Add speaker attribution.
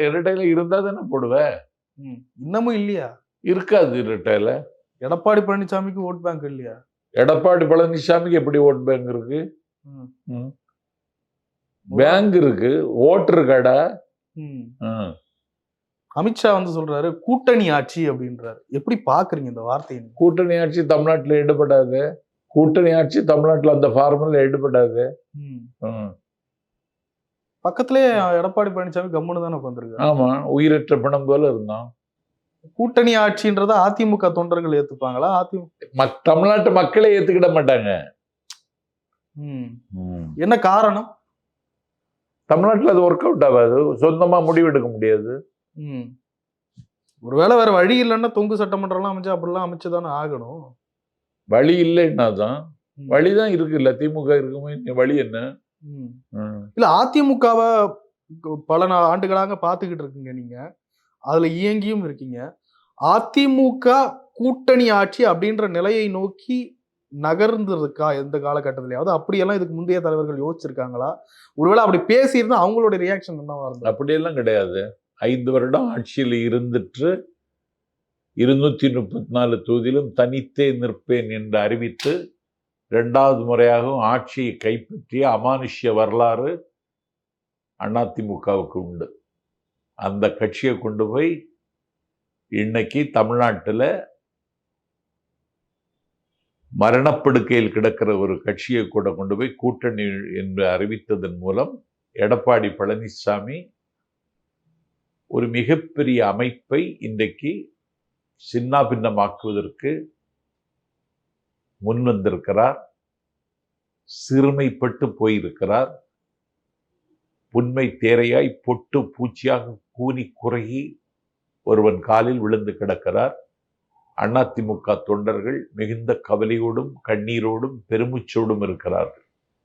Speaker 1: இரட்டையில இருந்தா தானே போடுவேன்.
Speaker 2: இன்னமும் இல்லையா?
Speaker 1: இருக்காது இரட்டையில.
Speaker 2: எடப்பாடி பழனிசாமிக்கு ஓட் பேங்க் இல்லையா?
Speaker 1: எடப்பாடி பழனிசாமிக்கு எப்படி ஓட் பேங்க் இருக்கு? பேங்க் இருக்கு, ஓட்டர் கடை.
Speaker 2: அமித்ஷா வந்து சொல்றாரு கூட்டணி ஆட்சி அப்படின்றாரு. எப்படி பாக்குறீங்க இந்த வார்த்தையை?
Speaker 1: கூட்டணி ஆட்சி தமிழ்நாட்டில் ஈடுபடாது. கூட்டணி ஆட்சி தமிழ்நாட்டில் அந்த ஃபார்முலா ஈடுபடாது.
Speaker 2: பக்கத்திலே எடப்பாடி பழனிசாமி கம்முன்னு தானே உட்காந்துருக்காரு.
Speaker 1: ஆமா, உயிரற்ற பணம் போல இருந்தான்.
Speaker 2: கூட்டணி ஆட்சின்றத அதிமுக தொண்டர்கள் ஏத்துப்பாங்களா?
Speaker 1: தமிழ்நாட்டு மக்களே ஏத்துக்கிட மாட்டாங்க.
Speaker 2: என்ன காரணம்?
Speaker 1: தமிழ்நாட்டில் அது ஒர்க் அவுட் ஆகாது. சொந்தமா முடிவெடுக்க முடியாது.
Speaker 2: ஒருவேளை வேற வழி இல்லைன்னா தொங்கு சட்டமன்றம்லாம் அமைச்சா அப்படிலாம் அமைச்சுதானே ஆகணும்.
Speaker 1: வழி இல்லைன்னா தான். வழிதான் இருக்கு இல்ல, திமுக இருக்குமே, வழி என்ன?
Speaker 2: இல்ல, அதிமுகவை பல ஆண்டுகளாக பாத்துக்கிட்டு இருக்கீங்க நீங்க, அதுல இயங்கியும் இருக்கீங்க. அதிமுக கூட்டணி ஆட்சி அப்படின்ற நிலையை நோக்கி நகர்ந்திருக்கா எந்த காலகட்டத்திலேயாவது? அப்படியெல்லாம் இதுக்கு முந்தைய தலைவர்கள் யோசிச்சிருக்காங்களா? ஒருவேளை அப்படி பேசியிருந்தா அவங்களோட ரியாக்ஷன் என்னவா இருந்தது?
Speaker 1: அப்படியெல்லாம் கிடையாது. 5 வருடம் ஆட்சியில் இருந்துட்டு 234 தொகுதியிலும் தனித்தே நிற்பேன் என்று அறிவித்து 2வது முறையாகவும் ஆட்சியை கைப்பற்றிய அமானுஷ்ய வரலாறு அதிமுகவுக்கு உண்டு. அந்த கட்சியை கொண்டு போய் இன்னைக்கு தமிழ்நாட்டில் மரணப்படுக்கையில் கிடக்கிற ஒரு கட்சியை கூட கொண்டு போய் கூட்டணி என்று அறிவித்ததன் மூலம் எடப்பாடி பழனிசாமி ஒரு மிகப்பெரிய அமைப்பை இன்றைக்கு சின்னாபின்னமாக்குவதற்கு முன் வந்திருக்கிறார். சிறுமைப்பட்டு போயிருக்கிறார். புன்மை தேரையாய் பொட்டு பூச்சியாக கூனி குறுகி ஒருவன் காலில் விழுந்து கிடக்கிறார். அதிமுக தொண்டர்கள் மிகுந்த கவலையோடும் கண்ணீரோடும் பெருமூச்சோடும் இருக்கிறார்கள்.